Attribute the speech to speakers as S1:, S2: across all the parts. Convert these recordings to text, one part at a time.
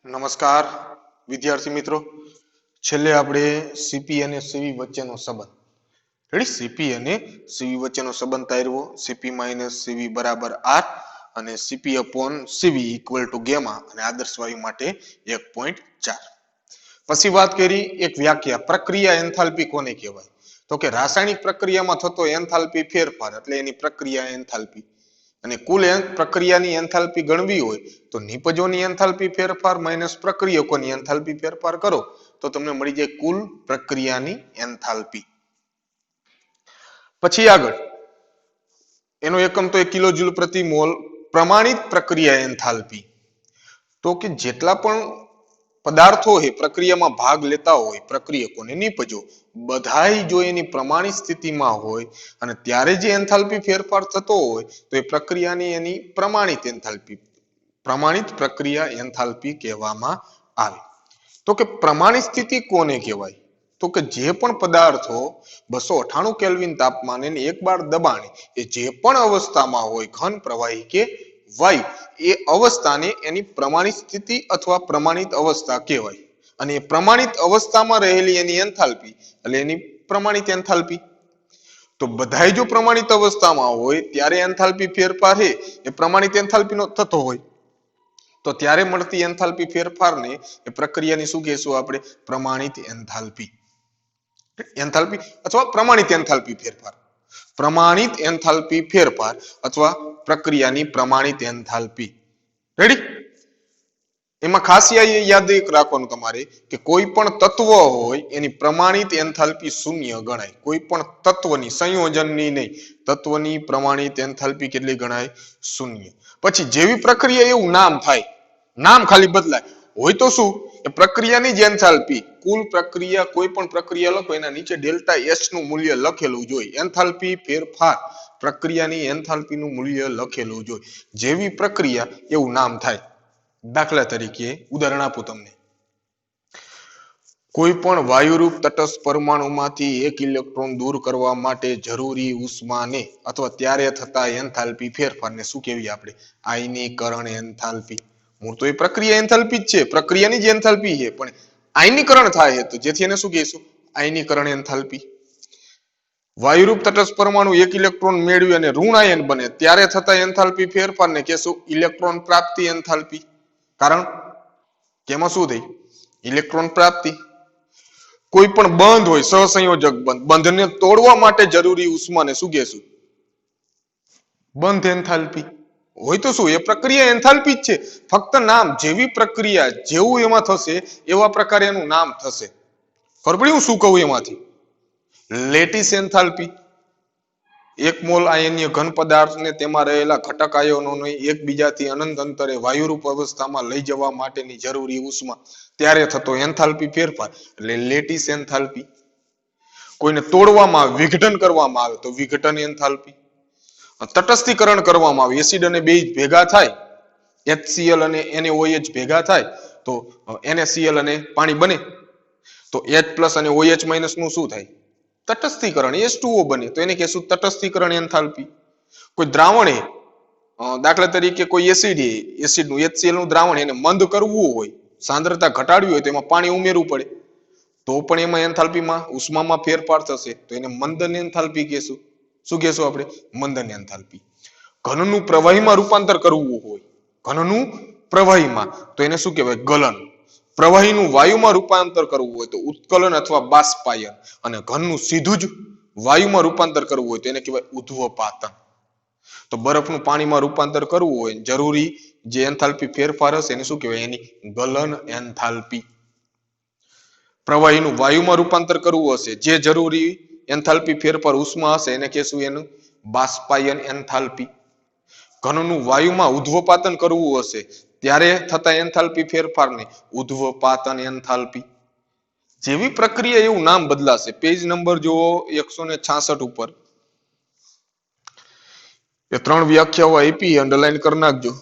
S1: નમસ્કાર વિદ્યાર્થી મિત્રો, છેલ્લે આપણે સીપી અને સીવી વચ્ચેનો સંબંધ રેડી સીપી અને સીવી વચ્ચેનો સંબંધ તાર્યો. સીપી માઇનસ સીવી બરાબર આર અને CP upon CV equal to gamma અને આદર્શ વાયુ માટે 1.4. પછી વાત કરી એક વ્યાખ્યા, પ્રક્રિયા એન્થાલ્પી કોને કહેવાય? તો કે રાસાયણિક પ્રક્રિયામાં થતો એન્થાલ્પી ફેરફાર એટલે એની પ્રક્રિયા એન્થાલ્પી. અને કુલ પ્રક્રિયાની એન્થાલ્પી ગણવી હોય તો નિપજોની એન્થાલ્પી ફેરફાર માઇનસ પ્રક્રિયકોની એન્થાલ્પી ફેરફાર કરો તો તમને મળી જાય કુલ પ્રક્રિયાની એન્થાલ્પી. પછી આગળ એનો એકમ તો 1 કિલોજૂલ પ્રતિ મોલ. પ્રમાણિત પ્રક્રિયા એન્થાલ્પી તો કે જેટલા પણ પદાર્થો છે પ્રક્રિયામાં ભાગ લેતા હોય પ્રક્રિયકોને નિપજો બધાય જો એની પ્રમાણિત સ્થિતિમાં હોય અને ત્યારે જે એન્થાલ્પી ફેરફાર થતો હોય તો એ પ્રક્રિયાની એની પ્રમાણિત એન્થાલ્પી પ્રમાણિત પ્રક્રિયા એન્થાલ્પી કહેવામાં આવે. તો કે પ્રમાણિત સ્થિતિ કોને કહેવાય? તો કે જે પણ પદાર્થો 298 કેલ્વિન તાપમાને 1 બાર દબાણે એ જે પણ અવસ્થામાં હોય ઘન પ્રવાહી કે વાયુ એ અવસ્થાને એની પ્રમાણિત સ્થિતિ અથવા પ્રમાણિત અવસ્થા કહેવાય. અને એ પ્રમાણિત અવસ્થામાં રહેલી એની એન્થાલ્પી એટલે એની પ્રમાણિત એન્થાલ્પી. તો બધાય જો પ્રમાણિત અવસ્થામાં હોય ત્યારે એન્થાલ્પી ફેરફાર છે એ પ્રમાણિત એન્થાલ્પીનો થતો હોય તો ત્યારે મળતી એન્થાલ્પી ફેરફારને એ પ્રક્રિયાની શું કહેશું આપણે? પ્રમાણિત એન્થાલ્પી. એન્થાલ્પી અથવા પ્રમાણિત એન્થાલ્પી ફેરફાર. પ્રમાણિત એન્થાલ્પી ફેરફાર અથવા પ્રક્રિયાની પ્રમાણિત એન્થાલ્પી. રેડી? એમાં ખાસ યાદ રાખવાનું તમારે કે કોઈ પણ તત્વ હોય એની પ્રમાણિત એન્થાલ્પી શૂન્ય ગણાય. કોઈ પણ તત્વની, સંયોજનની નહીં, તત્વની પ્રમાણિત એન્થાલ્પી કેટલી ગણાય? શૂન્ય. પછી જેવી પ્રક્રિયા એવું નામ થાય, નામ ખાલી બદલાય હોય તો શું? એ પ્રક્રિયાની જ એન્થાલ્પી. કુલ પ્રક્રિયા કોઈ પણ પ્રક્રિયા લખો એના નીચે ડેલ્ટા એચ નું મૂલ્ય લખેલું જોઈએ. એન્થાલ્પી ફેરફાર પ્રક્રિયાની એન્થાલ્પીનું મૂલ્ય લખેલું જોઈએ. જેવી પ્રક્રિયા એવું નામ થાય. દાખલા તરીકે ઉદાહરણ આપું તમને. કોઈ પણ વાયુરૂપ તટસ્થ પરમાણુમાંથી 1 ઇલેક્ટ્રોન દૂર કરવા માટે જરૂરી ઉષ્માને અથવા ત્યારે થતા એન્થાલ્પી ફેરફારને શું કહેવી આપણે? આયનીકરણ એન્થાલ્પી. મૂળ તો એ પ્રક્રિયા એન્થાલ્પી જ છે, પ્રક્રિયાની જ એન્થાલ્પી છે, પણ આયનીકરણ થાય તો જેથી એને શું કહીશું? આયનીકરણ એન્થાલ્પી. વાયુરૂપ તટસ્થ પરમાણુ 1 ઇલેક્ટ્રોન મેળવી અને ઋણ આયન બને ત્યારે થતા એન્થાલ્પી ફેરફારને કહેશું ઇલેક્ટ્રોન પ્રાપ્તિ એન્થાલ્પી. કારણ કે એમાં શું થઈ? ઇલેક્ટ્રોન પ્રાપ્તિ. કોઈ પણ બંધ હોય સહસંયોજક બંધ, બંધને તોડવા માટે જરૂરી ઉષ્માને શું કહેશું? બંધ એન્થાલ્પી. હોય તો શું? એ પ્રક્રિયા એન્થાલ્પી જ છે, ફક્ત નામ. જેવી પ્રક્રિયા જેવું એમાં થશે એવા પ્રકારે એનું નામ થશે. ખબર પડી હું શું કહું એમાંથી? Lattice enthalpy. 1 મોલ આયનીય ઘન પદાર્થને તેમાં રહેલા ઘટક આયનોને એકબીજાથી અનંત અંતરે વાયુરૂપ અવસ્થામાં લઈ જવા માટેની જરૂરી ઉષ્મા ત્યારે થતો એન્થાલ્પી ફેરફાર એટલે લેટિસ એન્થાલ્પી. કોઈને તોડવામાં આવે, વિઘટન કરવામાં આવે તો વિઘટન એન્થાલ્પી. તટસ્થીકરણ કરવામાં આવે, એસિડ અને બેઝ ભેગા થાય, HCl અને NaOH ભેગા થાય તો NaCl અને પાણી બને તો H+ અને OH- નું શું થાય? તટસ્થીકરણ, H2O બને તો એને કહેશું તટસ્થીકરણ એન્થાલ્પી. કોઈ દ્રાવણ એ દાખલા તરીકે કોઈ એસિડ એ એસિડનું HCl નું દ્રાવણ એને મંદ કરવું હોય, સાંદ્રતા ઘટાડવી હોય તો એમાં પાણી ઉમેરવું પડે તો પણ એમાં એન્થાલ્પીમાં ઉષ્મામાં ફેરફાર થશે તો એને મંદન એન્થાલ્પી કહેશું. શું કહેશું આપણે? મંદન એન્થાલ્પી. ઘનનું પ્રવાહીમાં રૂપાંતર કરવું હોય, ઘનનું પ્રવાહીમાં તો એને શું કહેવાય? ગલન. પ્રવાહીનું વાયુમાં રૂપાંતર કરવું હોય તો ઉત્કલન અથવા બાષ્પાયન. અને ઘનનું સીધું જ વાયુમાં રૂપાંતર કરવું હોય તો એને કહેવાય ઉધ્વપાતન. તો બરફનું પાણીમાં રૂપાંતર કરવું હોય જરૂરી જે એન્થાલ્પી ફેરફાર હશે એને શું કહેવાય? એની ગલન એન્થાલ્પી. પ્રવાહીનું વાયુમાં રૂપાંતર કરવું હશે જે જરૂરી એન્થાલ્પી ફેરફાર ઉષ્મા હશે એને કહેશું એનું બાષ્પાયન એન્થાલ્પી. ઘનનું વાયુમાં ઉધ્વપાતન કરવું હશે ત્યારે થતા એન્થાલ્પી ફેરફારને ઉધ્વપાતન એન્થાલ્પી. જેવી પ્રક્રિયા એવું નામ બદલાશે. પેજ નંબર જુઓ 166 ઉપર. એ 3 વ્યાખ્યાઓ આપી, અંડરલાઈન કરી નાખજો.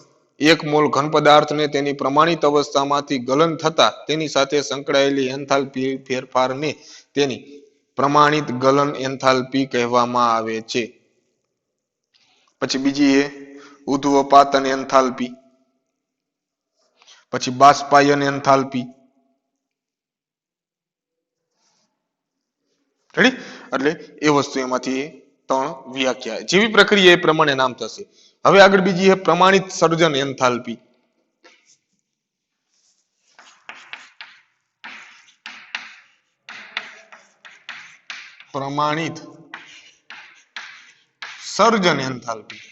S1: 1 મોલ ઘન પદાર્થને તેની પ્રમાણિત અવસ્થામાંથી ગલન થતા તેની સાથે સંકળાયેલી એન્થાલ્પી ફેરફારને તેની પ્રમાણિત ગલન એન્થાલ્પી કહેવામાં આવે છે. પછી બીજી એ ઉધ્વપાતન એન્થાલ્પી. પછી બાષ્પાયન એન્થાલ્પી, રેડી? એટલે એ વસ્તુ એમાંથી 3 વ્યાખ્યા, જેવી પ્રક્રિયા એ પ્રમાણે નામ થશે. હવે આગળ બીજી છે પ્રમાણિત સર્જન એન્થાલ્પી. પ્રમાણિત સર્જન એન્થાલ્પી.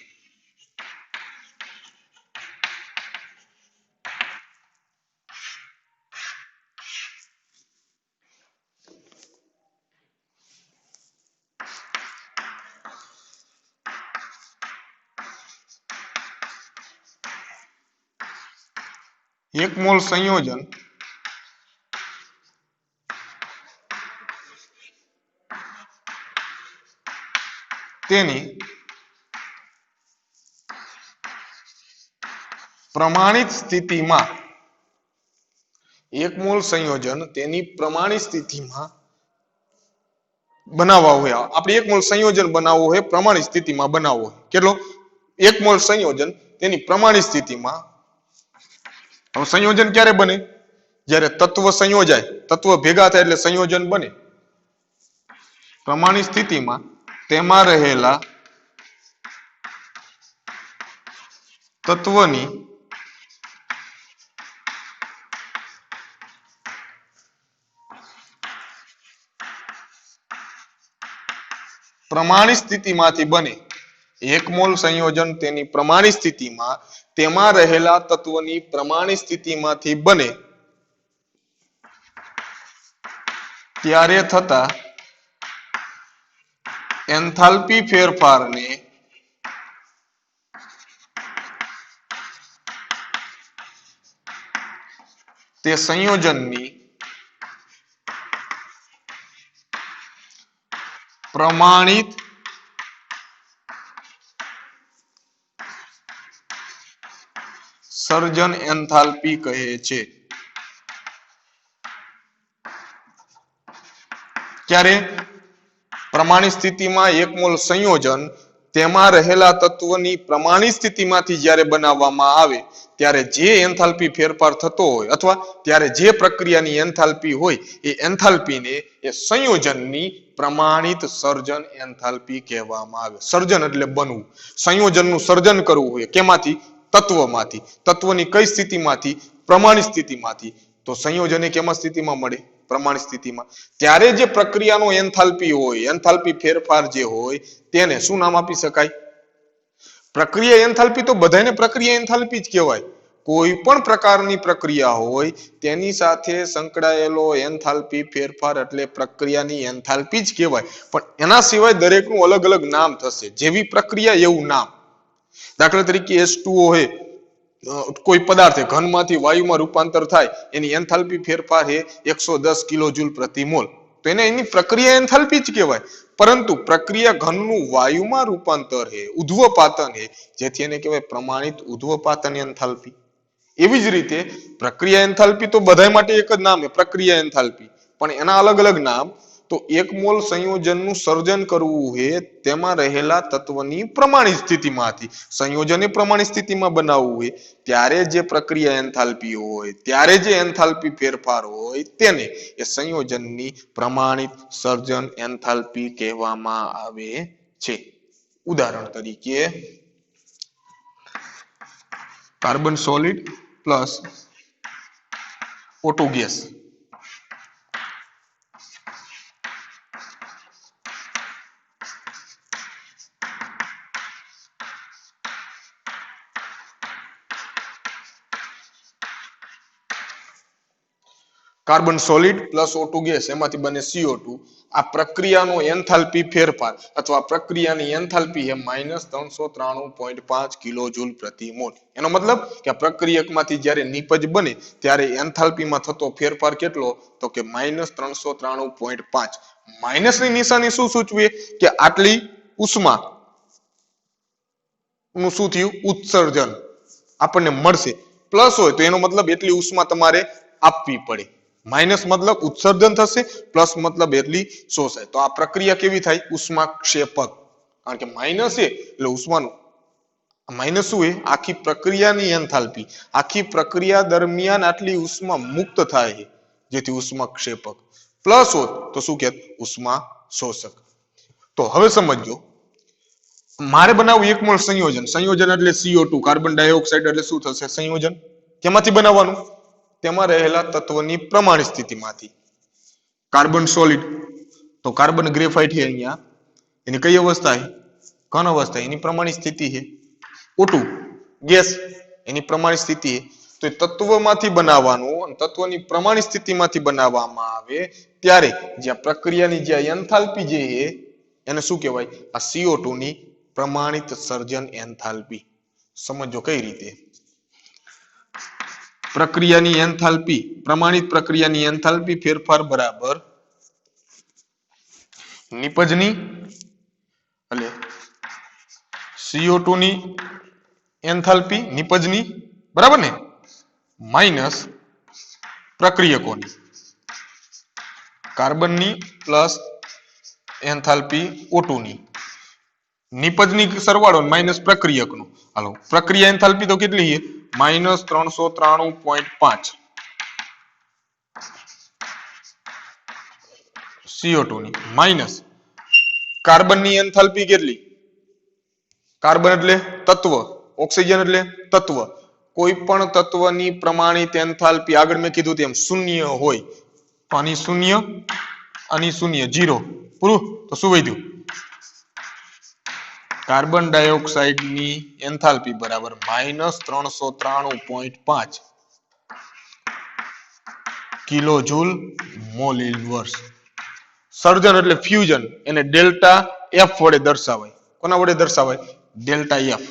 S1: એક મોલ સંયોજન તેની પ્રમાણિત સ્થિતિમાં, એક મોલ સંયોજન તેની પ્રમાણિત સ્થિતિમાં બનાવવા હોય, આપણે એક મોલ સંયોજન બનાવવું હોય, પ્રમાણિત સ્થિતિમાં બનાવવું હોય, કેટલો? એક મોલ સંયોજન તેની પ્રમાણિત સ્થિતિમાં. હવે સંયોજન ક્યારે બને? જ્યારે તત્વ સંયોજાય, તત્વ ભેગા થાય એટલે સંયોજન બને. પ્રમાણિત સ્થિતિમાં તેમાં રહેલા તત્વની પ્રમાણિત સ્થિતિમાંથી બને. એક મોલ સંયોજન તેની પ્રમાણિત સ્થિતિમાં તેમાં રહેલા તત્વની પ્રમાણિત સ્થિતિમાંથી બને ત્યારે થતા એન્થાલ્પી ફેરફારને તે સંયોજનની પ્રમાણિત સર્જન એન્થાલ્પી કહે છે. ક્યારે? પ્રમાણિત સ્થિતિમાં એક મોલ સંયોજન તેમાં રહેલા તત્વની પ્રમાણિત સ્થિતિમાંથી જ્યારે બનાવવામાં આવે ત્યારે જે એન્થાલ્પી ફેરફાર થતો હોય અથવા ત્યારે જે પ્રક્રિયાની એન્થાલ્પી હોય એ એન્થાલ્પીને એ સંયોજનની પ્રમાણિત સર્જન એન્થાલ્પી કહેવામાં આવે. સર્જન એટલે બનવું, સંયોજનનું સર્જન કરવું હોય કેમાંથી? તત્વમાંથી. તત્વની કઈ સ્થિતિમાંથી? પ્રમાણિત સ્થિતિમાંથી. તો સંયોજન એ કેમાં સ્થિતિમાં મળે? પ્રમાણિત સ્થિતિમાં. ત્યારે જે પ્રક્રિયાનો એન્થાલ્પી હોય, એન્થાલ્પી ફેરફાર જે હોય તેને શું નામ આપી શકાય? પ્રક્રિયા એન્થાલ્પી. તો બધાને પ્રક્રિયા એન્થાલ્પી જ કહેવાય. કોઈ પણ પ્રકારની પ્રક્રિયા હોય તેની સાથે સંકળાયેલો એન્થાલ્પી ફેરફાર એટલે પ્રક્રિયાની એન્થાલ્પી જ કહેવાય. પણ એના સિવાય દરેકનું અલગ અલગ નામ થશે. જેવી પ્રક્રિયા એવું નામ. દાખલા તરીકે H2O છે, કોઈ પદાર્થ ઘનમાંથી વાયુમાં રૂપાંતર થાય એની એન્થાલ્પી ફેરફાર છે 110 કિલોજૂલ પ્રતિ મોલ. તો એને એની પ્રક્રિયા એન્થાલ્પી જ કહેવાય. પરંતુ પ્રક્રિયા ઘનનું વાયુમાં રૂપાંતર છે, ઉધ્વપાતન છે, જેથી એને કહેવાય પ્રમાણિત ઉધ્વપાતન એન્થાલ્પી. એવી જ રીતે પ્રક્રિયા એન્થાલ્પી તો બધા માટે એક જ નામ છે, પ્રક્રિયા એન્થાલ્પી. પણ એના અલગ અલગ નામ. તો એક મોલ સંયોજનનું સર્જન કરવું છે તેમાં રહેલા તત્વની પ્રમાણિત સ્થિતિમાંથી સંયોજને પ્રમાણિત સ્થિતિમાં બનાવવું હોય ત્યારે જે પ્રક્રિયા એન્થાલ્પી હોય, ત્યારે જે એન્થાલ્પી ફેરફાર હોય તેને એ સંયોજનની પ્રમાણિત સર્જન એન્થાલ્પી કહેવામાં આવે છે. ઉદાહરણ તરીકે carbon solid plus O2 gas. Carbon solid plus O2 gas એમાંથી બને CO2. આ પ્રક્રિયાનો એન્થાલ્પી ફેરફાર અથવા પ્રક્રિયાની એન્થાલ્પી એ -393.5 કિલોજૂલ પ્રતિ મોલ. એનો મતલબ કે આ પ્રક્રિયકમાંથી જ્યારે નિપજ બને ત્યારે એન્થાલ્પીમાં થતો ફેરફાર કેટલો? તો કે -393.5. માઇનસની નિશાની શું સૂચવે? કે આટલી ઉષ્મા નું શું થયું? ઉત્સર્જન આપણને મળશે. પ્લસ હોય તો એનો મતલબ એટલી ઉષ્મા તમારે આપવી પડે. માઇનસ મતલબ ઉત્સર્જન થશે, પ્લસ મતલબ એટલી શોષાય. તો આ પ્રક્રિયા કેવી થાય? ઉષ્મા ક્ષેપક. કારણ કે માઇનસ છે એટલે ઉષ્માનું माइनस शू है आखी प्रक्रियानी एंथाल्पी आखी प्रक्रिया दरमियान आटली उष्मा मुक्त थाय छे जेथी उष्मा क्षेपक प्लस होत तो शू कहेत उष्मा शोषक। तो हवे समझो मारे बनावવું एक मोल संयोजन संयोजन એટલે CO2 કાર્બન ડાયોક્સાઇડ એટલે શું થશે સંયોજન કેમાંથી બનાવવાનું તેમાં રહેલા તત્વની પ્રમાણિત સ્થિતિમાંથી કાર્બન સોલિડ तो कार्बन ग्रेफाइट है અહીંયા એની કઈ અવસ્થા છે ઘન અવસ્થા એની પ્રમાણિત સ્થિતિ છે O2 ગેસ એની પ્રમાણિત સ્થિતિ છે તો તત્વમાંથી બનાવવાનું અને તત્વની પ્રમાણિત સ્થિતિમાંથી બનાવવામાં આવે ત્યારે જે પ્રક્રિયાની જે એન્થાલ્પી જે છે એને શું કહેવાય આ CO2 ની प्रमाणित सर्जन एंथाल्पी समझो कई रीते प्रक्रिया एंथाल्पी प्रमाणित प्रक्रिया एंथाल्पी फेरफार बराबर निपजनी એટલે CO2 नी एंथाल्पी निपजनी बराबर ने माइनस प्रक्रियकोनी कार्बन नी प्लस एंथाल्पी O2 नी निपजनी सरवाळो माइनस प्रक्रियक नो हालो प्रक्रिया एंथाल्पी तो કેટલી છે -393.5 CO2 ની માઈનસ કાર્બન ની એન્થાલ્પી કેટલી કાર્બન એટલે તત્વ ઓક્સિજન એટલે તત્વ કોઈ પણ તત્વની પ્રમાણિત એન્થાલ્પી આગળ મેં કીધું તેમ શૂન્ય હોય તો આની શૂન્ય 0 પૂરું તો શું વધ્યું कार्बन डाइऑक्साइड नी एंथाल्पी बराबर -393.5 kilo joule mole inverse surgeon એટલે फ्यूजन એને डेल्टा एफ વડે દર્શાવાય કોના વડે દર્શાવાય डेल्टा एफ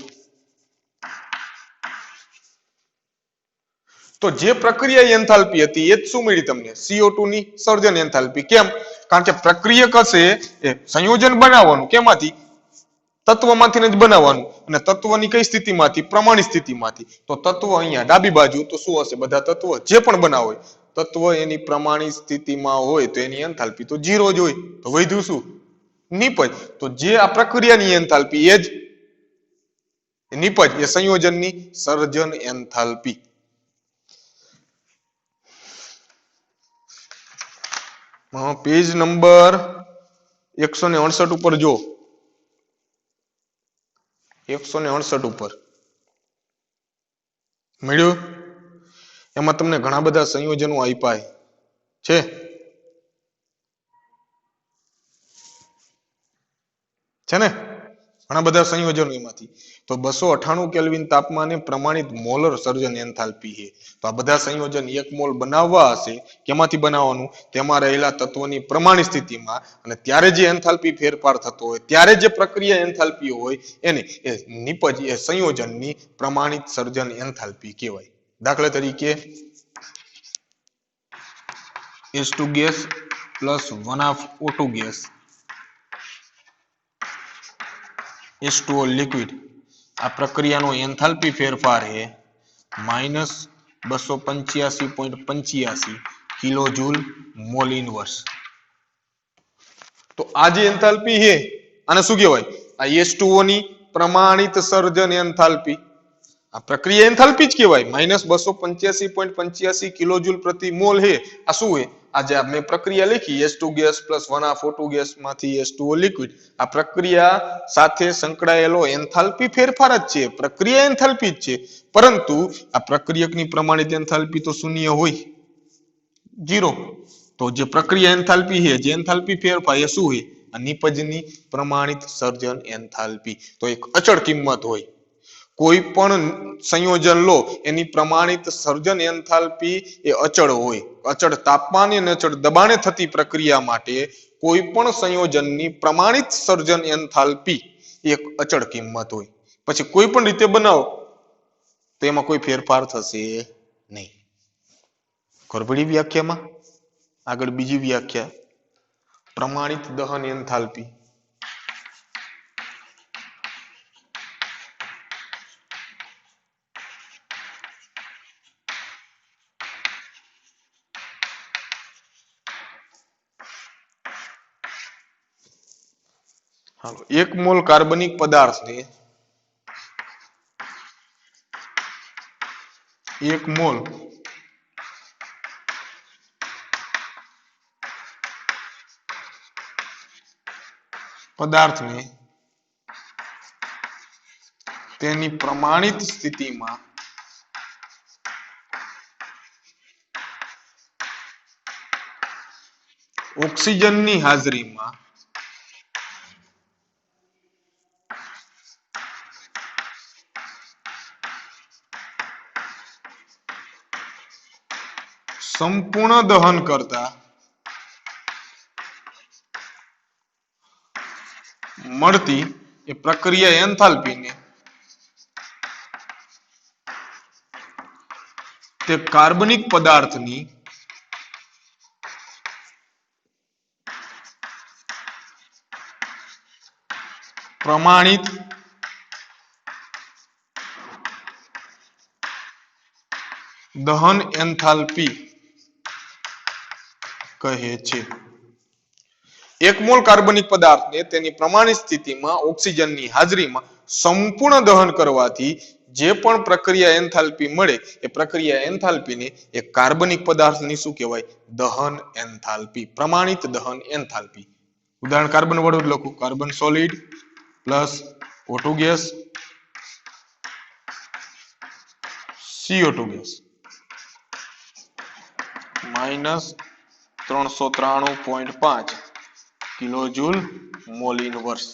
S1: તો જે પ્રક્રિયા એન્થાલ્પી હતી એ જ શું મળી તમને CO2 ની સર્જન એન્થાલ્પી કેમ કારણ કે પ્રક્રિયક હશે એ સંયોજન બનાવવાનું કેમાંથી તત્વમાંથી જ બનાવવાનું અને તત્વની કઈ સ્થિતિમાંથી પ્રમાણિત સ્થિતિમાંથી તો તત્વ અહીંયા ડાબી બાજુ તો શું હશે બધા તત્વ જે પણ બનાવ હોય તત્વ એની પ્રમાણિત સ્થિતિમાં હોય તો એની એન્થાલ્પી તો 0 જ હોય તો વધ્યું શું નિપજ તો જે આ પ્રક્રિયાની એન્થાલ્પી એ જ નિપજ એ સંયોજનની સર્જન એન્થાલ્પી પેજ નંબર 168 ઉપર જો 168 ઉપર મળ્યું એમાં તમને ઘણા બધા સંયોજનો આપ્યા છે ને ઘણા બધા સંયોજનો એમાંથી તો 298 કેલ્વિન તાપમાને પ્રમાણિત મોલર સર્જન એન્થાલ્પી છે તો આ બધા સંયોજન 1 મોલ બનાવવા હશે કેમાંથી બનાવવાનું તેમાં રહેલા તત્વોની પ્રમાણિત સ્થિતિમાં અને ત્યારે જે એન્થાલ્પી ફેરફાર થતો હોય ત્યારે જે પ્રક્રિયા એન્થાલ્પી હોય એને નિપજ એ સંયોજનની પ્રમાણિત સર્જન એન્થાલ્પી કહેવાય દાખલા તરીકે H2 gas plus 1/2 O2 gas H2O liquid आ प्रक्रिया नो एंथाल्पी फेरफार है -285.85 किलो जूल मोल इनवर्स तो आज एंथाल्पी है आने शू कहेवाय आ H2O नी प्रमाणित सर्जन एंथाल्पी आ प्रक्रिया एंथाल्पी ज कहेवाय -285.85 किलो जूल प्रति मोल है आ शू है आज मैं प्रक्रिया लिखी H2 gas plus 1/2 O2 gas मांथी H2O लिक्विड आ प्रक्रिया साथे संकળાયેલો एंथाल्पी फेरफार ज छे प्रक्रिया एंथाल्पी ज छे परंतु आ प्रक्रियकनी प्रमाणित एंथाल्पी तो शून्य होय 0 तो जे प्रक्रिया एंथाल्पी है जे एंथाल्पी फेरफार ए शुं है आ निपजनी प्रमाणित सर्जन एंथाल्पी तो एक अचल किंमत होय कोई पण संयोजन लो एनी प्रमाणित सर्जन एंथाल्पी ए अचल होय अचल तापमान अने अचल दबाणे थती प्रक्रिया माटे कोई पण संयोजननी प्रमाणित सर्जन एंथाल्पी एक अचल किंमत होय पछी कोई पण रीते बनावो तो एमां कोई फेरफार थशे नहीं खबर पड़ी व्याख्यामां आगळ बीजी व्याख्या प्रमाणित दहन एंथाल्पी एक मोल कार्बनिक पदार्थ ने એક મોલ પદાર્થને તેની પ્રમાણિત સ્થિતિમાં ઓક્સિજનની હાજરીમાં સંપૂર્ણ દહન કરતા મળતી એ પ્રક્રિયા એન્થાલ્પીને તે કાર્બનિક પદાર્થની પ્રમાણિત દહન એન્થાલ્પી કહે છે. એક મોલ કાર્બનિક પદાર્થને તેની પ્રમાણિત સ્થિતિમાં ઓક્સિજનની હાજરીમાં સંપૂર્ણ દહન કરવાથી જે પણ પ્રક્રિયા એન્થાલ્પી મળે એ પ્રક્રિયા એન્થાલ્પીને એક કાર્બનિક પદાર્થની શું કહેવાય? દહન એન્થાલ્પી, પ્રમાણિત દહન એન્થાલ્પી. ઉદાહરણ કાર્બન વાળું જ લખું. Carbon solid plus O2 gas CO2 gas minus 393.5 kilojoule mole inverse.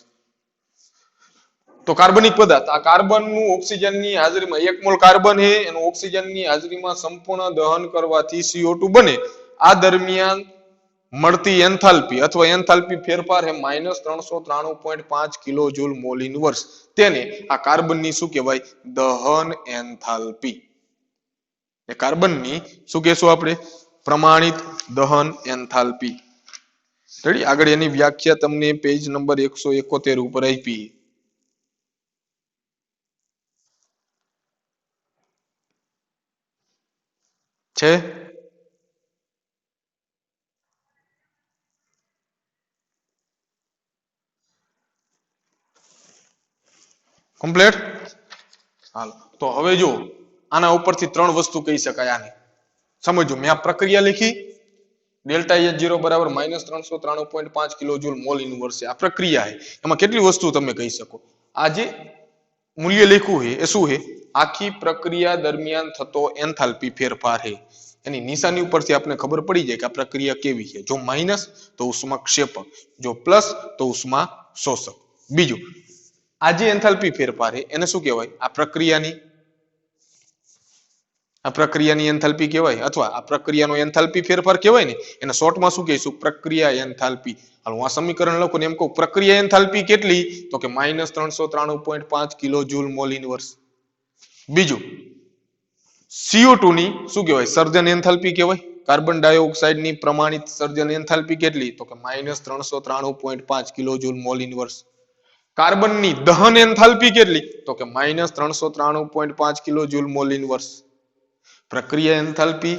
S1: તો કાર્બનિક પદાર્થ આ કાર્બનનું ઓક્સિજનની હાજરીમાં એક મોલ કાર્બન છે એનું ઓક્સિજનની હાજરીમાં સંપૂર્ણ દહન કરવાથી CO2 બને. આ દરમિયાન મળતી એન્થાલ્પી અથવા એન્થાલ્પી ફેરફાર છે -393.5 કિલોજૂલ મોલ ઇનવર્સ. તેને આ કાર્બનની શું કહેવાય? દહન એન્થાલ્પી. એ કાર્બનની શું કહેશું આપણે? પ્રમાણિત દહન એન્થાલ્પી. રેડી? આગળ એની વ્યાખ્યા તમને પેજ નંબર 171 ઉપર આપી છે. કમ્પ્લીટ? હાલ તો હવે જો આના ઉપરથી ત્રણ વસ્તુ કહી શકાય. આને સમજો. મેં આ પ્રક્રિયા લખી ડેલ્ટા H0 બરાબર -393.5 કિલોજૂલ મોલ ઇનવર્સ છે. આ પ્રક્રિયા છે. એમાં કેટલી વસ્તુ તમે કહી શકો? આ જે મૂલ્ય લખ્યું છે એ શું છે? આખી પ્રક્રિયા દરમિયાન થતો એન્થાલ્પી ફેરફાર છે. એની નિશાની ઉપરથી આપણે ખબર પડી જાય કે આ પ્રક્રિયા કેવી છે. જો માઇનસ તો ઉષ્માક્ષેપક, જો પ્લસ તો ઉષ્મા શોષક. બીજું, આ જે એન્થાલ્પી ફેરફાર છે એને શું કહેવાય? આ પ્રક્રિયાની એન્થાલ્પી કહેવાય, અથવા આ પ્રક્રિયાનો એન્થાલ્પી ફેરફાર કહેવાય ને. એને શોર્ટમાં શું કહીશું? પ્રક્રિયા એન્થાલ્પી. હાલ હું આ સમીકરણ લખું ને એમ કહું પ્રક્રિયા એન્થાલ્પી કેટલી? તો કે -393.5 કિલોજૂલ મોલ ઇનવર્સ. બીજું, CO2 ની શું કહેવાય? સર્જન એન્થાલ્પી કહેવાય. કાર્બન ડાયોક્સાઇડની પ્રમાણિત સર્જન એન્થાલ્પી કેટલી? તો કે -393.5 કિલોજૂલ મોલ ઇનવર્સ. કાર્બનની દહન એન્થાલ્પી કેટલી? તો કે -393.5 કિલોજૂલ મોલ ઇનવર્સ. પ્રક્રિયા એન્થાલ્પી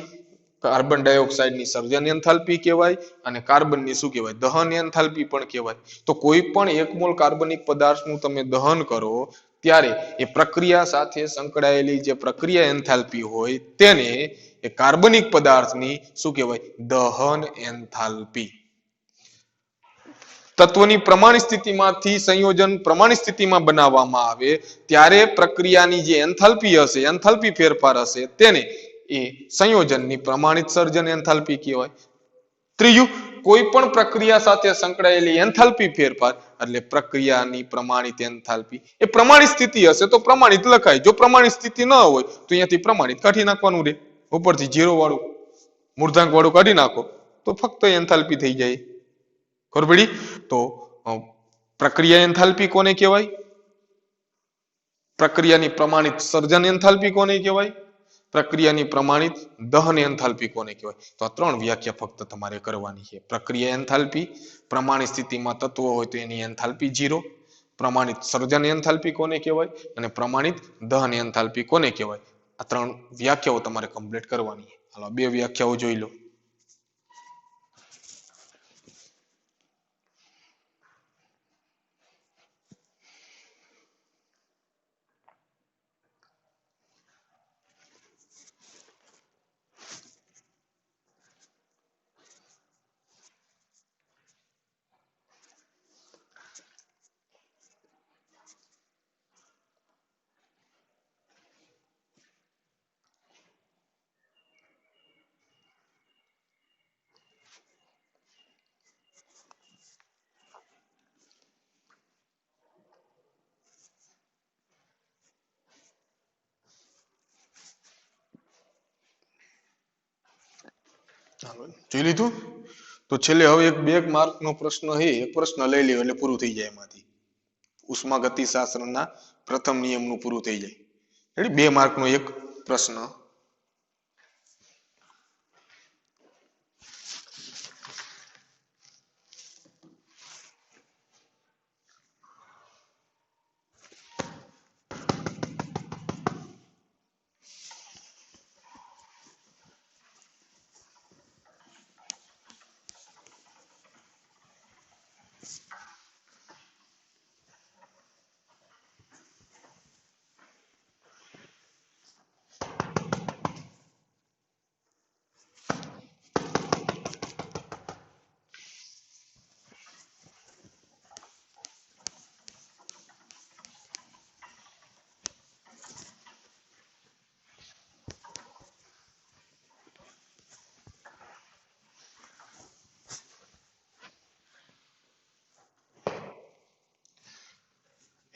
S1: કાર્બન ડાયોક્સાઇડની સર્જન એન્થાલ્પી કહેવાય અને કાર્બનની શું કહેવાય? દહન એન્થાલ્પી પણ કહેવાય. તો કોઈ પણ એક મોલ કાર્બનિક પદાર્થનું તમે દહન કરો ત્યારે એ પ્રક્રિયા સાથે સંકળાયેલી જે પ્રક્રિયા એન્થાલ્પી હોય તેને એ કાર્બનિક પદાર્થની શું કહેવાય? દહન એન્થાલ્પી. તત્વની પ્રમાણિત સ્થિતિમાંથી સંયોજન પ્રમાણિત સ્થિતિમાં બનાવવામાં આવે ત્યારે પ્રક્રિયાની જે એન્થાલ્પી હશે, એન્થાલ્પી ફેરફાર હશે, તેને એ સંયોજનની પ્રમાણિત સર્જન એન્થાલ્પી કહેવાય. ત્રીજું, કોઈ પણ પ્રક્રિયા સાથે સંકળાયેલી એન્થાલ્પી ફેરફાર એટલે પ્રક્રિયાની પ્રમાણિત એન્થાલ્પી. એ પ્રમાણિત સ્થિતિ હશે તો પ્રમાણિત લખાય. જો પ્રમાણિત સ્થિતિ ન હોય તો અહીંયાથી પ્રમાણિત કાઢી નાખવાનું રહે. ઉપરથી 0 વાળું મૂર્ધાંક વાળું કાઢી નાખો તો ફક્ત એન્થાલ્પી થઈ જાય. ખબર પડી? તો પ્રક્રિયા એન્થાલ્પી કોને કહેવાય? પ્રક્રિયાની પ્રમાણિત સર્જન એન્થાલ્પી કોને કહેવાય? પ્રક્રિયાની પ્રમાણિત દહન એન્થાલ્પી કોને કહેવાય? તો આ ત્રણ વ્યાખ્યા ફક્ત તમારે કરવાની છે. પ્રક્રિયા એન્થાલ્પી, પ્રમાણિત સ્થિતિમાં તત્વો હોય તો એની એન્થાલ્પી 0, પ્રમાણિત સર્જન એન્થાલ્પી કોને કહેવાય અને પ્રમાણિત દહન એન્થાલ્પી કોને કહેવાય. આ ત્રણ વ્યાખ્યાઓ તમારે કમ્પ્લીટ કરવાની છે. હાલો બે વ્યાખ્યાઓ જોઈ લો. જોઈ લીધું. તો છેલ્લે હવે એક 2 માર્કનો પ્રશ્ન છે, એક પ્રશ્ન લઈ લ્યો એટલે પૂરું થઈ જાય એમાંથી. ઉષ્માગતિશાસ્ત્રના પ્રથમ નિયમનું પૂરું થઈ જાય. રેડી? 2 માર્કનો એક પ્રશ્ન.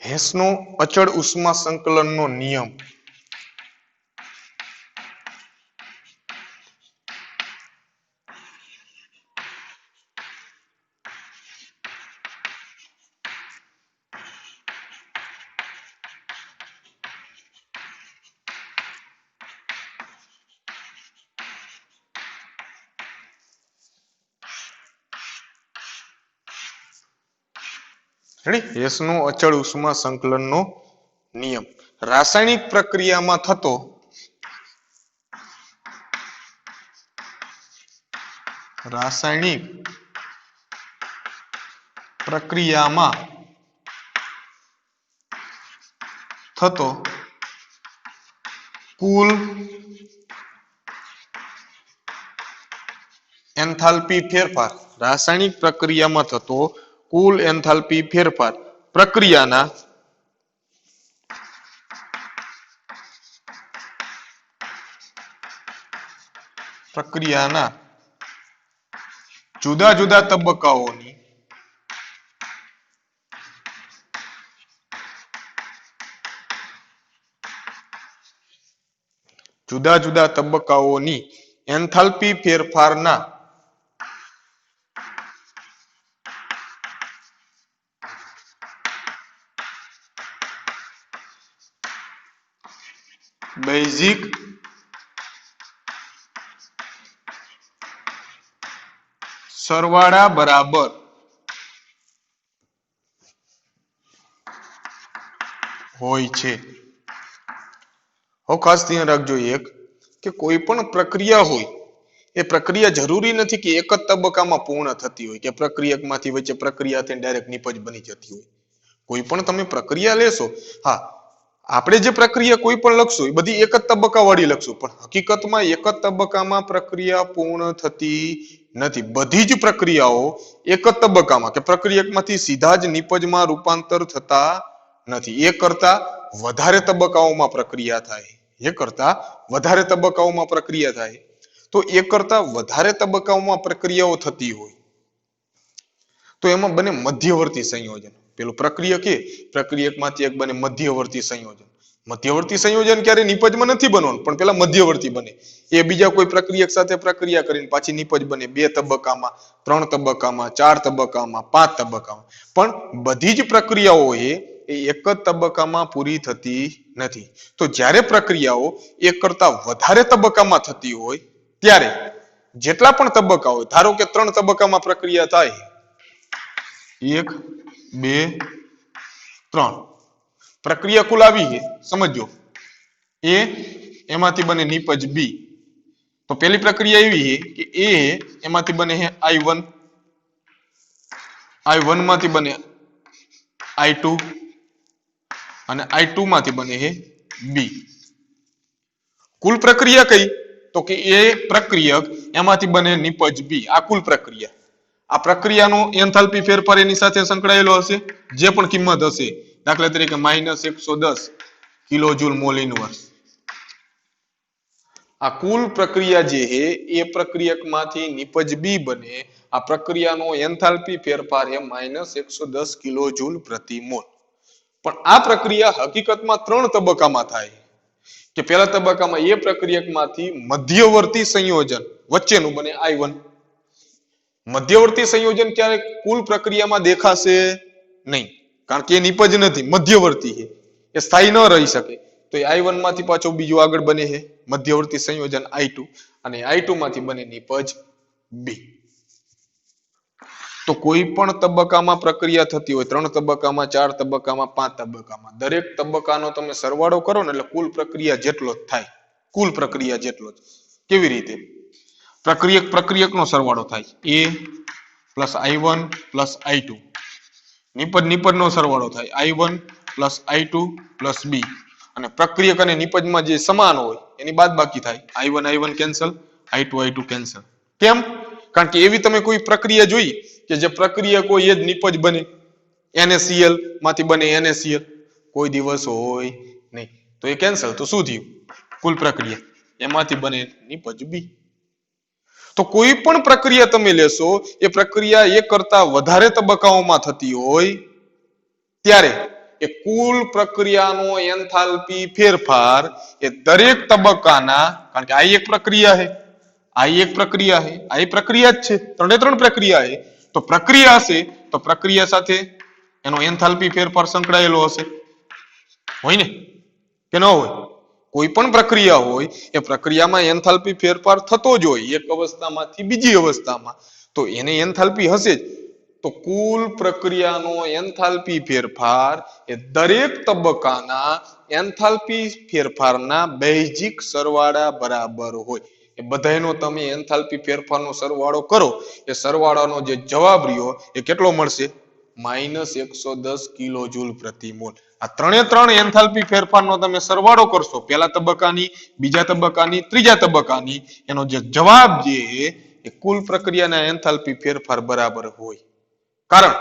S1: હેસનો અચળ ઉષ્મા સંકલનનો નિયમ. રેડી? હેસનો અચળ ઉષ્મા સંકલનનો નિયમ રાસાયણિક પ્રક્રિયામાં થતો કુલ એન્થાલ્પી ફેરફાર. રાસાયણિક પ્રક્રિયામાં થતો કુલ એન્થાલ્પી ફેરફાર પ્રક્રિયાના જુદા જુદા તબક્કાઓની એન્થાલ્પી ફેરફારના બેઝિક સરવાળા બરાબર હોય છે. હવે ખાસ ધ્યાન રાખજો એક કે કોઈ પણ પ્રક્રિયા હોય એ પ્રક્રિયા જરૂરી નથી કે એક જ તબક્કામાં પૂર્ણ થતી હોય કે પ્રક્રિયકમાંથી વચ્ચે પ્રક્રિયા થઈને ડાયરેક્ટ નિપજ બની જતી હોય. કોઈ પણ તમે પ્રક્રિયા લેશો, હા આપણે જે પ્રક્રિયા કોઈ પણ લખશું એ બધી એક જ તબક્કા વાળી લખશું, પણ હકીકતમાં એક જ તબક્કામાં પ્રક્રિયા પૂર્ણ થતી નથી. બધી જ પ્રક્રિયાઓ એક જ તબક્કામાં કે પ્રક્રિયકમાંથી સીધા જ નિપજમાં રૂપાંતર થતા નથી. એ કરતા વધારે તબક્કાઓમાં પ્રક્રિયા થાય. તો એક કરતા વધારે તબક્કાઓમાં પ્રક્રિયાઓ થતી હોય તો એમાં બને મધ્યવર્તી સંયોજન. પેલું પ્રક્રિયકમાંથી એક બને મધ્યવર્તી સંયોજન. મધ્યવર્તી સંયોજન ક્યારે નિપજમાં નથી બનવાનું, પણ પેલા મધ્યવર્તી બને. એ બીજા કોઈ પ્રક્રિયક સાથે પ્રક્રિયા કરીને પાછી નિપજ બને 2 તબક્કામાં, 3 તબક્કામાં, 4 તબક્કામાં, 5 તબક્કામાં. પણ બધી જ પ્રક્રિયાઓ એ એક જ તબક્કામાં પૂરી થતી નથી. તો જ્યારે પ્રક્રિયાઓ એક કરતા વધારે તબક્કામાં થતી હોય ત્યારે જેટલા પણ તબક્કા હોય, ધારો કે 3 તબક્કામાં પ્રક્રિયા થાય, 1 2 3 પ્રક્રિયા કુલ આવી છે, સમજો એમાંથી બને નિપજ બી. તો પેલી પ્રક્રિયા એવી છે કે એમાંથી બને છે I1, I1 માંથી બને I2 અને I2 માંથી બને છે બી. કુલ પ્રક્રિયા કઈ? તો કે એ પ્રક્રિયક એમાંથી બને નિપજ બી. આ કુલ પ્રક્રિયા. આ પ્રક્રિયાનો એન્થાલ્પી ફેરફાર એની સાથે સંકળાયેલો હશે, જે પણ કિંમત હશે, દાખલા તરીકે -110 કિલોજૂલ મોલ ઇનવર્સ. આ કુલ પ્રક્રિયા જે છે એ પ્રક્રિયકમાંથી નિપજ બી બને. આ પ્રક્રિયાનો એન્થાલ્પી ફેરફાર એ -110 કિલોજૂલ પ્રતિ મોલ. પણ આ પ્રક્રિયા હકીકતમાં 3 તબક્કામાં થાય. કે પહેલા તબક્કામાં એ પ્રક્રિયકમાંથી મધ્યવર્તી સંયોજન વચ્ચેનું બને I1. મધ્યવર્તી સંયોજન ક્યારે કુલ પ્રક્રિયામાં દેખાશે નહીં, કારણ કે એ નિપજ નથી, મધ્યવર્તી છે, એ સ્થાયી ન રહી શકે. તો એ I1 માંથી પાછો બીજું આગળ બને છે મધ્યવર્તી સંયોજન I2, અને I2 માંથી બને નિપજ B. તો કોઈ પણ તબક્કામાં પ્રક્રિયા થતી હોય, 3 તબક્કામાં, 4 તબક્કામાં, 5 તબક્કામાં, દરેક તબક્કાનો તમે સરવાળો કરો ને એટલે કુલ પ્રક્રિયા જેટલો જ થાય. કુલ પ્રક્રિયા જેટલો જ. કેવી રીતે? પ્રક્રિયકનો સરવાળો થાય A plus I1 plus I2. નિપજનો સરવાળો થાય I1 plus I2 plus B. અને પ્રક્રિયક અને નિપજમાં જે સમાન હોય એની બાદબાકી થાય. I1 cancel, I2 cancel. કેમ? કારણ કે એવી તમે કોઈ પ્રક્રિયા જોઈ કે જે પ્રક્રિયક હોય એ જ નિપજ બને. NaCl માંથી બને NaCl. કોઈ દિવસ હોય નહીં. તો એ કેન્સલ. તો શું થયું? કુલ પ્રક્રિયા એમાંથી બને નિપજ B. તો કોઈ પણ પ્રક્રિયા તમે લેશો, એ પ્રક્રિયા એક કરતા વધારે તબક્કાઓમાં થતી હોય ત્યારે એ કુલ પ્રક્રિયાનો એન્થાલ્પી ફેરફાર એ દરેક તબક્કાના, કારણ કે આ એક પ્રક્રિયા છે, આ એક પ્રક્રિયા છે, આ પ્રક્રિયા જ છે, 3 પ્રક્રિયા છે. તો પ્રક્રિયા હશે તો પ્રક્રિયા સાથે એનો એન્થાલ્પી ફેરફાર સંકળાયેલો હશે. હોય ને કે ન હોય? કોઈ પણ પ્રક્રિયા હોય એ પ્રક્રિયામાં એન્થાલ્પી ફેરફાર થતો જ હોય એક અવસ્થામાંથી બીજી અવસ્થામાં, તો એને એન્થાલ્પી હશે જ. તો કુલ પ્રક્રિયાનો એન્થાલ્પી ફેરફાર એ દરેક તબક્કાના એન્થાલ્પી ફેરફારના બેઝિક સરવાળા બરાબર હોય. એ બધાયનો તમે એન્થાલ્પી ફેરફારનો સરવાળો કરો, એ સરવાળાનો જે જવાબ રહ્યો એ કેટલો મળશે? -110 કિલોજૂલ પ્રતિ મોલ. આ 3 એન્થાલ્પી ફેરફારનો તમે સરવાળો કરશો, પહેલા તબક્કાની, બીજા તબક્કાની, ત્રીજા તબક્કાની, એનો જે જવાબ છે એ કુલ પ્રક્રિયાના એન્થાલ્પી ફેરફાર બરાબર હોય. કારણ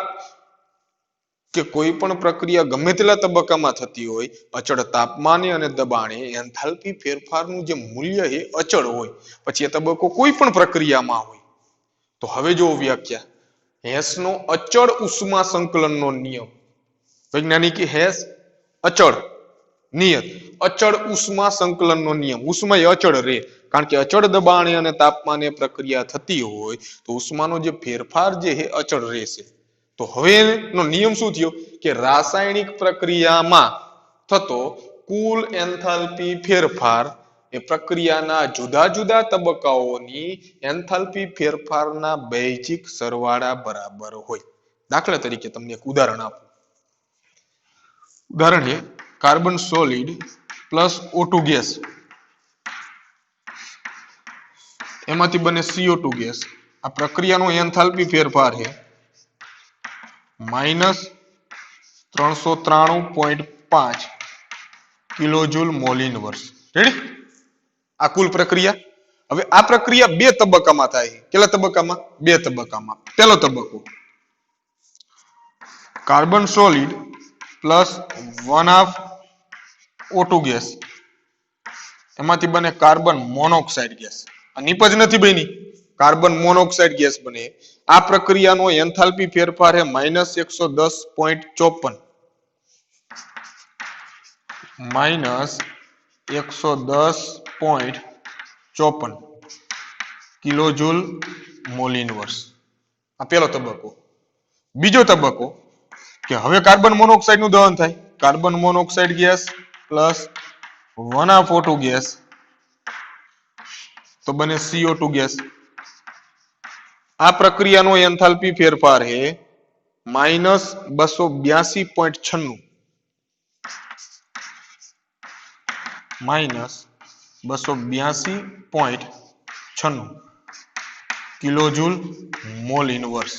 S1: કે કોઈ પણ પ્રક્રિયા ગમે તેટલા તબક્કામાં થતી હોય, અચળ તાપમાને અને દબાણે એન્થાલ્પી ફેરફારનું જે મૂલ્ય છે અચળ હોય. પછી એ તબક્કો કોઈ પણ પ્રક્રિયામાં હોય. તો હવે જો વ્યાખ્યા, હેસનો અચળ ઉષ્મા સંકલનનો નિયમ. વૈજ્ઞાનિક હેસ અચળ નિયત અચળ ઉષ્મા સંકલનનો નિયમ. ઉષ્મા એ અચળ રહે, કારણ કે અચળ દબાણે અને તાપમાને પ્રક્રિયા થતી હોય તો ઉષ્માનો જે ફેરફાર જે છે અચળ રહેશે. તો હવે એનો નિયમ શું થયો કે રાસાયણિક પ્રક્રિયામાં થતો કુલ એન્થાલ્પી ફેરફાર એ પ્રક્રિયાના જુદા જુદા તબક્કાઓની એન્થાલ્પી ફેરફારના બેઝિક સરવાળા બરાબર હોય. દાખલા તરીકે તમને એક ઉદાહરણ આપું. ઉદાહરણ છે carbon solid plus O2 gas, એમાંથી બને CO2 ગેસ. આ પ્રક્રિયાનો એન્થાલ્પી ફેરફાર છે -393.5 કિલોજૂલ મોલ ઇનવર્સ. રેડી? આ કુલ પ્રક્રિયા. હવે આ પ્રક્રિયા 2 તબક્કામાં થાય છે. કેટલા તબક્કામાં? 2 તબક્કામાં. પહેલો તબક્કો carbon solid plus 1/2 O2 gas, એમાંથી બને કાર્બન મોનોક્સાઇડ ગેસ. આ નિપજ નથી બની, કાર્બન મોનોક્સાઇડ ગેસ બને. આ પ્રક્રિયાનો એન્થાલ્પી ફેરફાર છે -110.54 -110.54 કિલોજૂલ મોલ ઇનવર્સ. આ પહેલો તબક્કો. બીજો તબક્કો કે હવે કાર્બન મોનોક્સાઇડ નું દહન થાય. Carbon monoxide gas plus 1/2 O2 gas, તો બને CO2 ગેસ. આ પ્રક્રિયાનો એન્થાલ્પી ફેરફાર છે -282.96 -282.96 કિલોજૂલ મોલ ઇનવર્સ.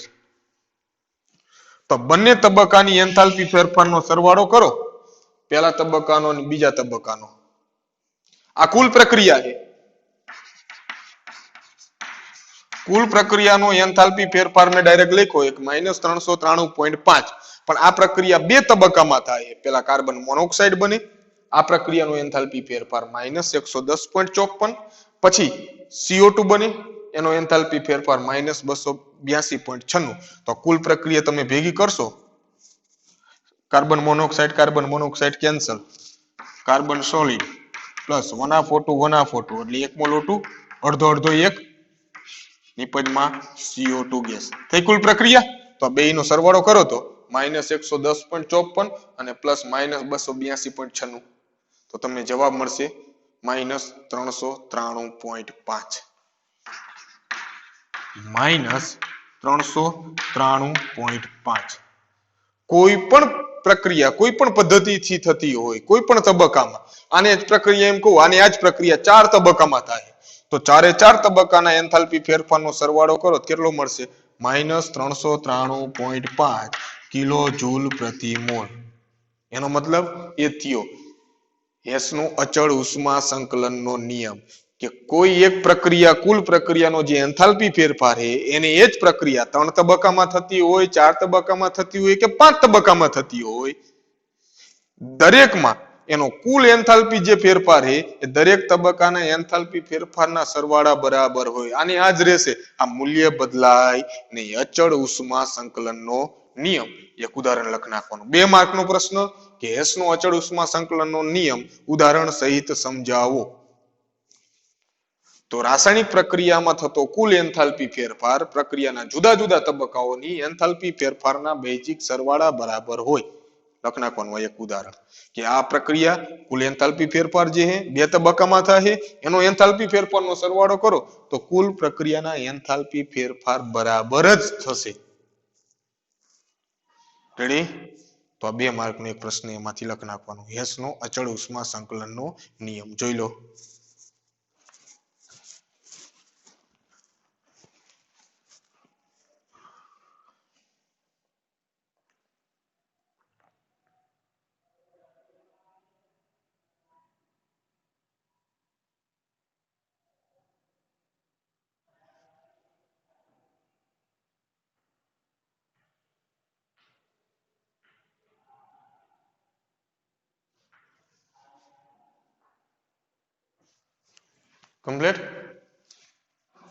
S1: તો બંને તબક્કાની એન્થાલ્પી ફેરફારનો સરવાળો કરો, પહેલા તબક્કાનો અને બીજા તબક્કાનો. આ કુલ પ્રક્રિયા છે. કુલ પ્રક્રિયાનો એન્થાલ્પી ફેરફાર મેં ડાયરેક્ટ લખ્યો એક -393.5, પણ આ પ્રક્રિયા 2 તબક્કામાં થાય. પહેલા કાર્બન મોનોક્સાઇડ બને, આ પ્રક્રિયાનો એન્થાલ્પી ફેરફાર -110.54, પછી CO2 બને, એનો એન્થાલ્પી ફેરફાર -282.96. તો કુલ પ્રક્રિયા તમે ભેગી કરશો, carbon monoxide cancel, carbon solid plus 1/2 O2 1/2 O2 એટલે 1 મોલ O2, અડધો અડધો 1, નિપજમાં CO2 ગેસ થઈ કુલ પ્રક્રિયા તો બે નો સરવાળો કરો તો -110.54 અને +-282.96 તો તમને જવાબ મળશે -393.5 -393.5 કોઈ પણ પ્રક્રિયા કોઈ પણ પદ્ધતિથી થતી હોય કોઈ પણ તબક્કામાં આને જ પ્રક્રિયા એમ કહું આને આ જ પ્રક્રિયા 4 તબક્કામાં થાય તો ચારે 4 તબક્કાના એન્થાલ્પી ફેરફારનો સરવાળો કરો તો કેટલો મળશે -393.5 કિલો જૂલ પ્રતિ મોલ એનો મતલબ એ થયો S નો અચળ ઉષ્મા સંકલનનો નિયમ કે કોઈ એક પ્રક્રિયા કુલ પ્રક્રિયાનો જે એન્થાલ્પી ફેરફાર છે એને એ જ પ્રક્રિયા 3 તબક્કામાં થતી હોય 4 તબક્કામાં થતી હોય કે 5 તબક્કામાં થતી હોય દરેકમાં એનો કુલ એન્થાલ્પી જે ફેરફાર છે એ દરેક તબક્કાના એન્થાલ્પી ફેરફારના સરવાળા બરાબર હોય આને આ જ રહેશે આ મૂલ્ય બદલાય નહીં અચળ ઉષ્મા સંકલનનો નિયમ એક ઉદાહરણ લખ નાખવાનું 2 માર્કનો પ્રશ્ન કે S નો અચળ ઉષ્મા સંકલનનો નિયમ ઉદાહરણ સહિત સમજાવો તો રાસાયણિક પ્રક્રિયામાં થતો કુલ એન્થાલ્પી ફેરફાર પ્રક્રિયાના જુદા જુદા તબક્કાઓની એન્થાલ્પી ફેરફારના બેઝિક સરવાળા બરાબર હોય લખ નાખવાનું એક ઉદાહરણ કે આ પ્રક્રિયા કુલ એન્થાલ્પી ફેરફાર જે છે 2 તબક્કામાં થાય એનો એન્થાલ્પી ફેરફારનો સરવાળો કરો તો કુલ પ્રક્રિયાના એન્થાલ્પી ફેરફાર બરાબર જ થશે રેડી તો આ 2 માર્કનો એક પ્રશ્ન એમાંથી લખ નાખવાનો S નો અચળ ઉષ્મા સંકલનનો નિયમ જોઈ લો કમ્પ્લીટ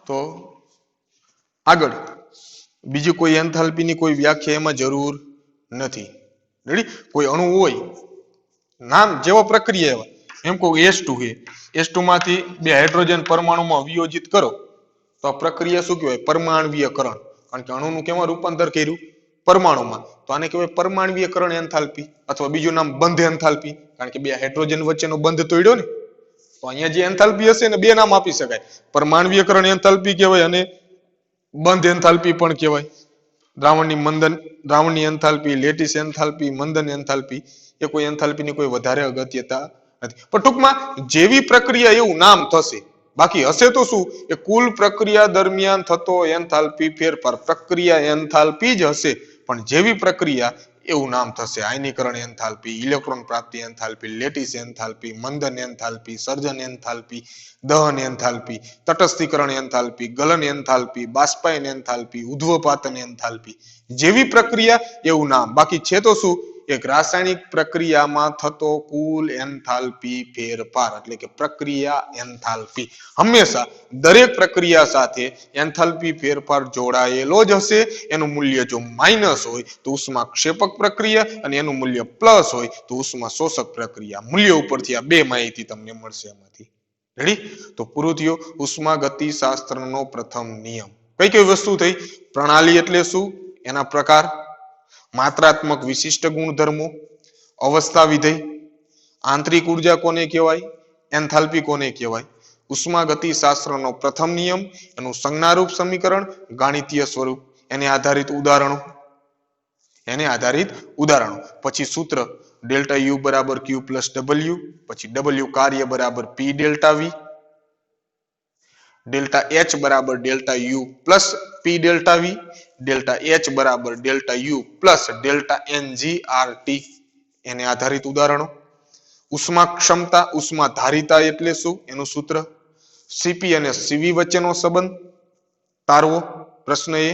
S1: તો આગળ બીજી કોઈ એન્થાલ્પીની કોઈ વ્યાખ્યા એમાં જરૂર નથી રેડી કોઈ અણુ હોય નામ જેવો પ્રક્રિયા એવા એમ કહું S2 છે S2 માંથી 2 હાઇડ્રોજન પરમાણુમાં વિયોજિત કરો તો આ પ્રક્રિયા શું કહેવાય પરમાણ્વીયકરણ કારણ કે અણુનું કેમાં રૂપાંતર કર્યું પરમાણુમાં તો આને કહેવાય પરમાણ્વીયકરણ એન્થાલ્પી અથવા બીજું નામ બંધ એન્થાલ્પી કારણ કે 2 હાઇડ્રોજન વચ્ચેનો બંધ તોડ્યો ને તો અહીંયા જે એન્થાલ્પી હશે ને 2 નામ આપી શકાય પરમાણ્વીયકરણ એન્થાલ્પી કહેવાય અને બંધ એન્થાલ્પી પણ કહેવાય દ્રાવણની એન્થાલ્પી લેટિસ એન્થાલ્પી મંદન એન્થાલ્પી એ કોઈ એન્થાલ્પીની કોઈ વધારે અગત્યતા નથી પણ ટૂંકમાં જેવી પ્રક્રિયા એવું નામ થશે બાકી હશે તો શું એ કુલ પ્રક્રિયા દરમિયાન થતો એન્થાલ્પી ફેરફાર પ્રક્રિયા એન્થાલ્પી જ હશે પણ જેવી પ્રક્રિયા એવું નામ થશે આયનીકરણ એન્થાલ્પી ઇલેક્ટ્રોન પ્રાપ્તિ એન્થાલ્પી લેટિસ એન્થાલ્પી મંદન એન્થાલ્પી સર્જન એન્થાલ્પી દહન એન્થાલ્પી તટસ્થીકરણ એન્થાલ્પી ગલન એન્થાલ્પી બાષ્પાયન એન્થાલ્પી ઉદ્ધવપાતન એન્થાલ્પી જેવી પ્રક્રિયા એવું નામ બાકી છે તો શું એક રાસાયણિક પ્રક્રિયામાં થતો કુલ એન્થાલ્પી ફેરફાર એટલે કે પ્રક્રિયા એન્થાલ્પી હંમેશા દરેક પ્રક્રિયા સાથે એન્થાલ્પી ફેરફાર જોડાયેલો જ હશે એનું મૂલ્ય જો માઈનસ હોય તો ઉષ્મા ક્ષેપક પ્રક્રિયા અને એનું મૂલ્ય પ્લસ હોય તો ઉષ્મા શોષક પ્રક્રિયા મૂલ્ય ઉપરથી આ 2 માહિતી તમને મળશે એમાંથી રેડી તો પૂરું થયું ઉષ્મા ગતિ શાસ્ત્રનો પ્રથમ નિયમ કઈ કઈ વસ્તુ થઈ પ્રણાલી એટલે શું એના પ્રકાર માત્રાત્મક વિશિષ્ટ ગુણધર્મો અવસ્થા વિધેય આંતરિક ઉર્જા કોને કહેવાય એન્થાલ્પી કોને કહેવાય ઉષ્મા ગતિ શાસ્ત્રનો પ્રથમ નિયમ એનું સંજ્ઞારૂપ સમીકરણ ગાણિતીય સ્વરૂપ એને આધારિત ઉદાહરણો પછી સૂત્ર ડેલ્ટા U બરાબર Q પ્લસ W પછી W કાર્ય બરાબર P delta V delta H બરાબર delta U plus P delta V delta H બરાબર delta U plus delta NGRT એને આધારિત ઉદાહરણો ઉષ્મા ક્ષમતા ઉષ્મા ધારિતા એટલે શું એનું સૂત્ર Cp અને Cv વચ્ચેનો સંબંધ તારવો પ્રશ્ન એ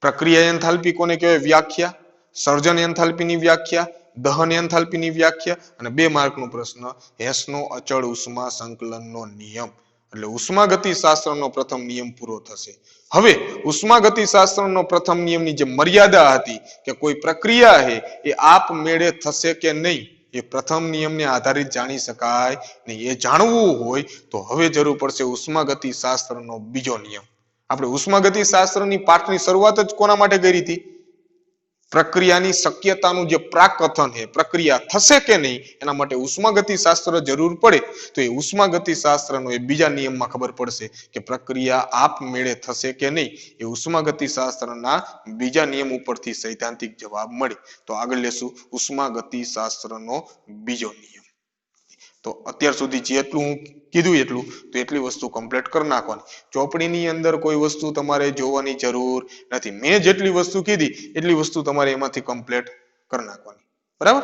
S1: પ્રક્રિયા એન્થાલ્પી કોને કહેવાય વ્યાખ્યા સર્જન એન્થાલ્પીની વ્યાખ્યા દહન એન્થાલ્પીની વ્યાખ્યા અને 2 માર્કનો પ્રશ્ન S નો અચળ ઉષ્મા સંકલનનો નિયમ એટલે ઉષ્મા ગતિ શાસ્ત્રનો પ્રથમ નિયમ પૂરો થશે હવે ઉષ્મા ગતિ શાસ્ત્રનો પ્રથમ નિયમની જે મર્યાદા હતી કે કોઈ પ્રક્રિયા છે એ આપમેળે થશે કે નહીં એ પ્રથમ નિયમને આધારિત જાણી શકાય ને એ જાણવું હોય તો હવે જરૂર પડશે ઉષ્મા ગતિ શાસ્ત્રનો બીજો નિયમ આપણે ઉષ્માગતિ શાસ્ત્રની પાઠની શરૂઆત જ કોના માટે કરી હતી? પ્રક્રિયાની શક્યતાનું જે પ્રાકથન છે, પ્રક્રિયા થશે કે નહીં એના માટે ઉષ્માગતિ શાસ્ત્ર જરૂર પડે. તો એ ઉષ્માગતિ શાસ્ત્રનો એ બીજા નિયમમાં ખબર પડશે કે પ્રક્રિયા આપમેળે થશે કે નહીં. એ ઉષ્માગતિ શાસ્ત્રના બીજા નિયમ ઉપરથી સૈદ્ધાંતિક જવાબ મળે. તો આગળ લેશું ઉષ્માગતિ શાસ્ત્રનો બીજો નિયમ. તો અત્યાર સુધી જેટલું હું કીધું એટલી વસ્તુ કમ્પ્લીટ કરી નાખવાની. ચોપડીની અંદર કોઈ વસ્તુ તમારે જોવાની જરૂર નથી. મેં જેટલી વસ્તુ કીધી એટલી વસ્તુ તમારે એમાંથી કમ્પ્લીટ કરી નાખવાની. બરાબર?